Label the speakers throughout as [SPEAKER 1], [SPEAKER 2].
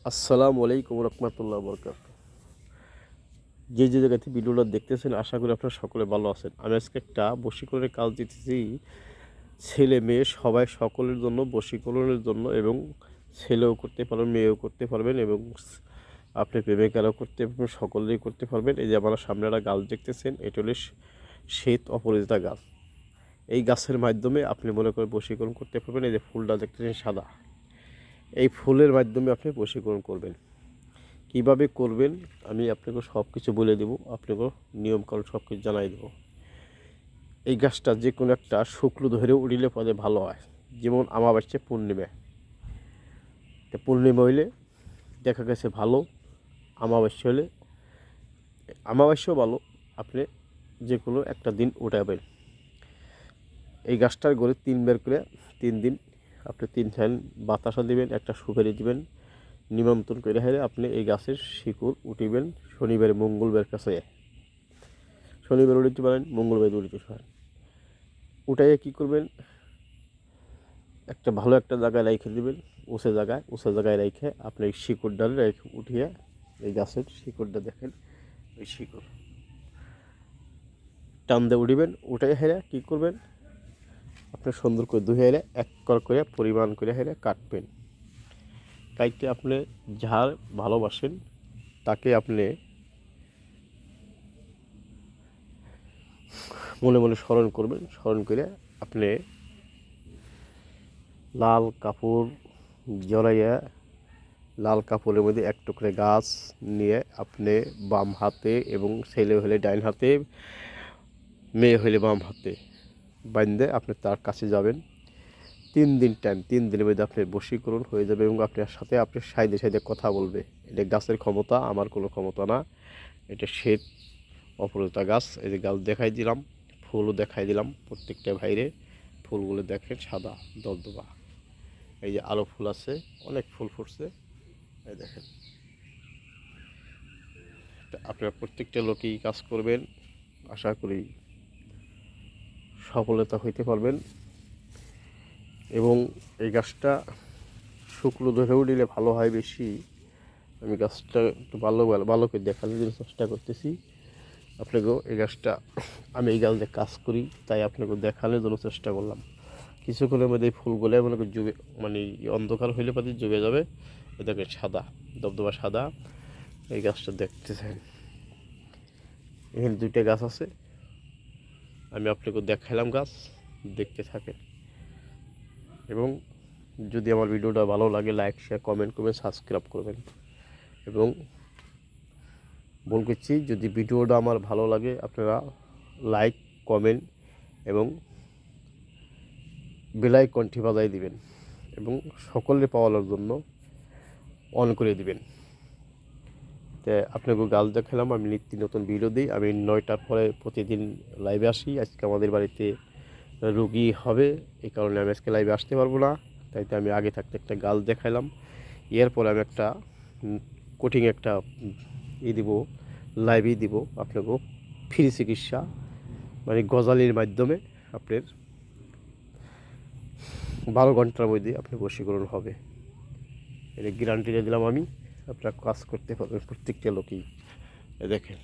[SPEAKER 1] আসসালামু আলাইকুম রহমতুল্লাহ বরকাত। যে জায়গা থেকে ভিডিওটা দেখতেছেন আশা করি আপনারা সকলে ভালো আছেন। আমি আজকে একটা বশীকরণের কাজ দিতেছি ছেলে মেয়ে সবাই সকলের জন্য, বশীকরণের জন্য, এবং ছেলেও করতে পারবেন, মেয়েও করতে পারবেন, এবং আপনি প্রেমিকারাও করতে পারবেন, সকলেই করতে পারবেন। এই যে আপনারা সামনে একটা গাছ দেখতেছেন, এটা হলো শ্বেত অপরাজিতা গাছ। এই গাছের মাধ্যমে আপনি মনে করেন বশীকরণ করতে পারবেন। এই যে ফুলটা দেখতেছেন সাদা, এই ফুলের মাধ্যমে আপনি বশীকরণ করবেন। কীভাবে করবেন আমি আপনাকে সব কিছু বলে দেবো, আপনাকে নিয়মকানুন সব কিছু জানাই দেবো। এই গাছটা যে কোনো একটা শুক্র ধরে উড়িলে পরে ভালো হয়। যেমন আমাবাস্যা পূর্ণিমা, পূর্ণিমা হইলে দেখা গেছে ভালো, আমাবাস্যা হলে, আমাবাস্যাও ভালো, আপনি যে কোনো একটা দিন উঠাবেন। এই গাছটার গড়ে 3 বার করে 3 দিন আপনি 3 ঠান বাতাসা দিবেন, একটা সুপারি দিবেন, নিমন্ত্রণ করে হেরে আপনি এই গাছের শিকড় উঠিবেন। শনিবার মঙ্গলবার কাছে শনিবার উঠিতে পারেন, মঙ্গলবার উঠিতে পারেন। উঠাইয়ে কী করবেন, একটা ভালো একটা জায়গায় রেখে দেবেন, উঁচু জায়গায় রেখে আপনি এই শিকড় ডালে রেখে উঠিয়ে, এই গাছের শিকড়টা দেখেন, ওই শিকড় টান দিয়ে উঠিবেন। উঠাই হেরে কী করবেন, আপনি সুন্দর করে ধুয়ে হেরে এক করে পরিমাণ করে হেরে কাটবেন। কাইটে আপনি যার ভালোবাসেন তাকে আপনি মনে মনে স্মরণ করবেন। স্মরণ করে আপনি লাল কাপড় জড়াইয়া, লাল কাপড়ের মধ্যে এক টুকরো গাছ নিয়ে আপনি বাম হাতে, এবং ছেলে হলে ডাইন হাতে, মেয়ে হলে বাম হাতে বাঁধে আপনি তার কাছে যাবেন। 3 দিন টাইম, 3 দিনের মধ্যে আপনার বশীকরণ হয়ে যাবে, এবং আপনার সাথে আপনি সাইডে সাইডে কথা বলবে। এটা গাছের ক্ষমতা, আমার কোনো ক্ষমতা না। এটা শ্বেত অপরাজিতা গাছ। এই যে গাছ দেখাই দিলাম, ফুলও দেখাই দিলাম প্রত্যেকটা ভাইরে। ফুলগুলো দেখেন সাদা দবদবা। এই যে আলো ফুল আছে, অনেক ফুল ফুটছে, এই দেখেন। আপনারা প্রত্যেকটা লোকই কাজ করবেন, আশা করি সফলতা হইতে পারবেন। এবং এই গাছটা শুক্র ধরেও দিলে ভালো হয় বেশি। আমি গাছটা একটু ভালো করে দেখানোর জন্য চেষ্টা করতেছি আপনাকেও। এই গাছটা আমি এই গাছ দিয়ে কাজ করি, তাই আপনাকে দেখানোর জন্য চেষ্টা করলাম। কিছুক্ষণের মধ্যে এই ফুলগুলো মনে করি যুগে, মানে অন্ধকার হইলে পাতি জুগে যাবে। এ দেখেন সাদা দবদবা সাদা। এই গাছটা দেখতেছেন, এখানে 2টা গাছ আছে, আমি আপনাকে দেখালাম গাছ, দেখতে থাকেন। এবং যদি আমার ভিডিওটা ভালো লাগে লাইক শেয়ার কমেন্ট করবেন, সাবস্ক্রাইব করবেন। এবং বলছি, যদি ভিডিওটা আমার ভালো লাগে আপনারা লাইক কমেন্ট এবং বেল আইকনটি বাজাই দিবেন, এবং সকলের পাওয়ার জন্য অন করে দিবেন। তো আপনাকে গাছ দেখালাম, আমি নিত্য নতুন ভিডিও দিই। আমি 9টার পরে প্রতিদিন লাইভে আসি। আজকে আমাদের বাড়িতে রুগী হবে, এই কারণে আমি আজকে লাইভে আসতে পারবো না। তাই তো আমি আগে থাকতে একটা গাছ দেখাইলাম। এরপরে আমি একটা কোটিং একটা দিব, লাইভই দিব আপনাকেও, ফ্রি চিকিৎসা, মানে গজালির মাধ্যমে আপনার 12 ঘন্টার মধ্যে আপনি বশীকরণ হবে। এটা গ্যারান্টিটা দিলাম আমি, আপনারা কাজ করতে পারবেন প্রত্যেকটা লোকই। দেখেন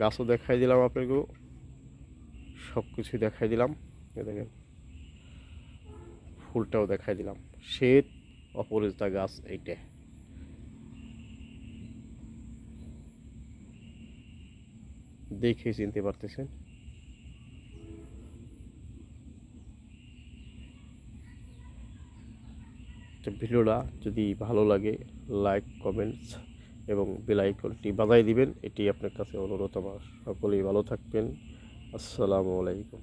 [SPEAKER 1] গাছও দেখাই দিলাম আপনাকেও, সব কিছুই দেখাই দিলাম। দেখেন ফুলটাও দেখাই দিলাম, শ্বেত অপরাজিতা গাছ এইটা। দেখে চিনতে পারতেছেন। ভিডিওটা যদি ভালো লাগে লাইক কমেন্টস এবং বেল আইকনটি বাজাই দিবেন, এটি আপনার কাছে অনুরোধ আমার। সকলেই ভালো থাকবেন। আসসালামু আলাইকুম।